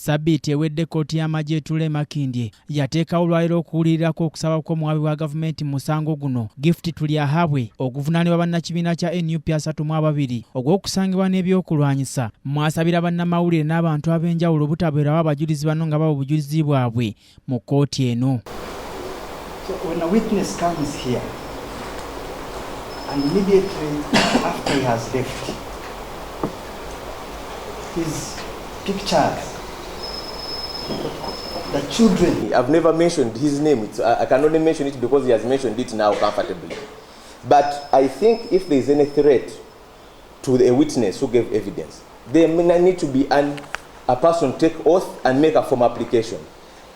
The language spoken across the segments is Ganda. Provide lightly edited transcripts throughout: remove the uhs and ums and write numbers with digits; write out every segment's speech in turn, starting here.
Sabbiiti ewedde kkooti y'amagye Tule Makindye yateekawo olwaleero okuwulirirako okusaba kw'omuwabi wa gavumenti mu musango guno Gift Tulyahabwe okuvunaanibwa bannakibiina kya NUP 32 ogw'okusangibwa n'ebyokulwanyisa. Mwasabira bannamawulire n'abantu ab'enjawulo obutabeerawo abajulizi bano nga bawa obujulizi bwabwe mu kkooti eno. So when a witness comes here and immediately after he has left, his pictures, the children. I've never mentioned his name. I can only mention it because he has mentioned it now comfortably. But I think if there is any threat to a witness who gave evidence, there may need to be a person take oath and make a form application.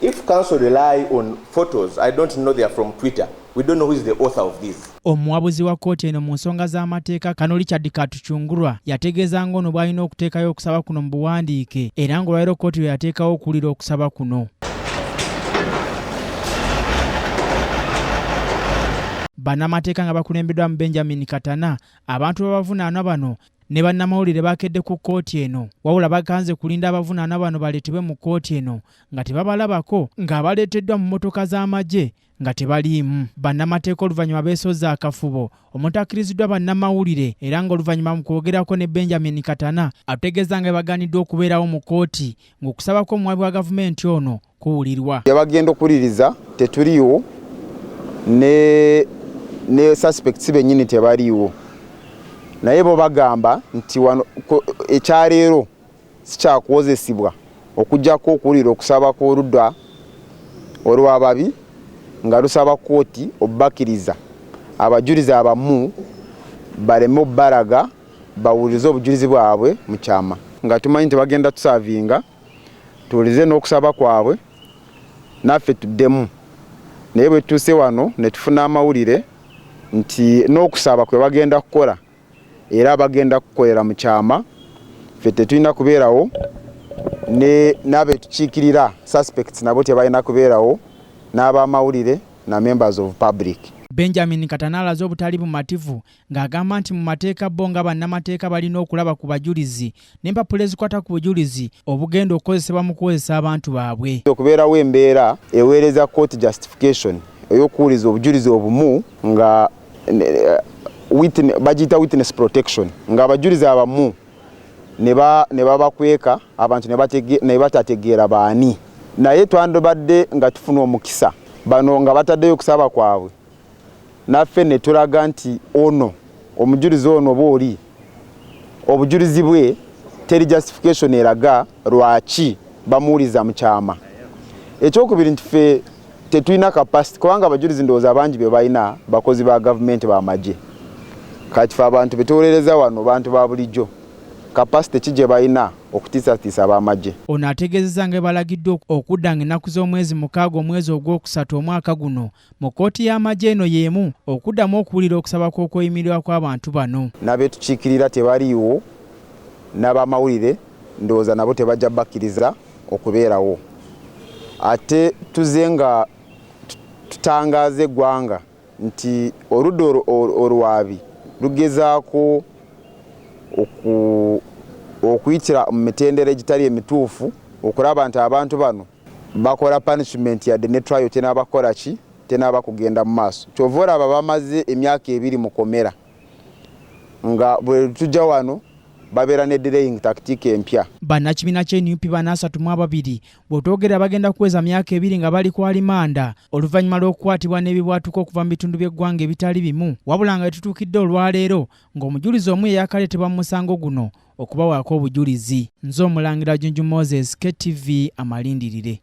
If counsel rely on photos, I don't know they are from Twitter. We don't know who is the author of this. Omuwabuzi wa kkooti eno mu nsonga z'amateeka Kano Richard Katuchungurwa yategeeza ng'ono bw'alina okuteekayo okusaba kuno mu buwandiike era ng'olwaleero kkooti yateekawo okuwulira okusaba kuno. Bannamateeka nga bakulembeddwa mu Benjamin Katana, abantu babavunaanwa bano ne bannamawulire bakedde ku kkooti eno, wabula bakanze kulinda abavunaanwa bano baleetebwe mu kkooti eno nga tebabalabako ng'abaleeteddwa mu mmotoka z'amagye nga tebaliimu. Bannamateeka oluvannyuma beesozza akafubo omutakkiriziddwa bannamawulire era ng'oluvannyuma mu kwogerako ne Benjamin Katana ategeeza nga bagaaniddwa okubeerawo mu kkooti ng'okusaba kw'omuwabi wa gavumenti ono kuwulirwa. Yabagenda okuwuliriza tetuliiwo ne suspects bennyini tebaliiwo. Naye bo bagamba nti wano ekyaleero sikyakwozesibwa okujjako okuwulira okusaba kw'oludda olw'ababi nga lusaba kkooti obbakiriza abajulizi abamu baleme obbalaga bawulirize obujulizi bwabwe mu kyama nga tumanyi nti bagenda tusaavinga tuwulirize n'okusaba kwabwe naffe tuddemu. Naye bwe tutuuse wano ne tufuna amawulire nti n'okusaba kwe bagenda kukola era bagenda kukolera mu kyama, ffe tetulina kubeerawo n'abe tukiikirira suspects nabo tebalina kubeerawo n'abamawulire na members of public. Benjamin Katana alaze obutali bumativu ng'agamba nti mu mateeka bo nga bannamateeka balina okulaba ku bajulizi n'empapula ezikwata ku bujulizi obugenda okukozesebwa mu kukozesa abantu baabwe. Okubeerawo embeera eweereza court justification ey'okuwuliza obujulizi obumu nga bagiyita witness protection nga abajulizi abamu ne babakweka abantu ne batategeera baani. Naye twandibadde nga tufuna omukisa bano nga bataddeyo okusaba kwabwe naffe ne tulaga nti ono omujulizi ono booli obujulizi bwe teri justification eraga lwaki bamuwuliza mu kyama. Ekyokubiri nti ffe tetulina capacity kubanga abajulizi ndowooza bangi be balina bakozi ba gavumenti b'amagye. Kati ffe abantu betuwolereza wano bantu ba bulijjo capacity ki gye balina okutiisatiisa ab'amagye. Ono ategeezezza nga balagiddwa okudda ng'ennaku z'omwezi 6 omwezi ogwokusatu omwaka guno mu kkooti y'amagye eno y'emu okuddamu okuwulira okusaba kw'okweyimirirwa kw'abantu bano. N'abeetukiikirira tebaliiwo n'abamawulire ndowooza nabo tebajja bakkiriza okubeerawo. Ate tuze nga tutangaaza eggwanga nti oludda olwabi lugezaako okuyitira mu mitendera egitali emituufu okulaba nti abantu bano bakola punishment yadde ne trial tenabakola ki tenaba kugenda mu maaso. Kyova olaba bamaze emyaka 2 mu komera nga bwe tujja wano babeera ne delaying tactic empya. Bannakibiina kya NUP 32 bw'otwogera bagenda kuweza myaka 2 nga bali ku alimanda oluvannyuma lw'okukwatibwa n'ebibwatuka okuva mu bitundu by'eggwanga ebitali bimu, wabula nga tutuukidde olwaleero ng'omujulizi omu yeyakaleetebwa mu musango guno okubawaako obujulizi. Nze Omulangira Junju Moses, KTV Amalindirire.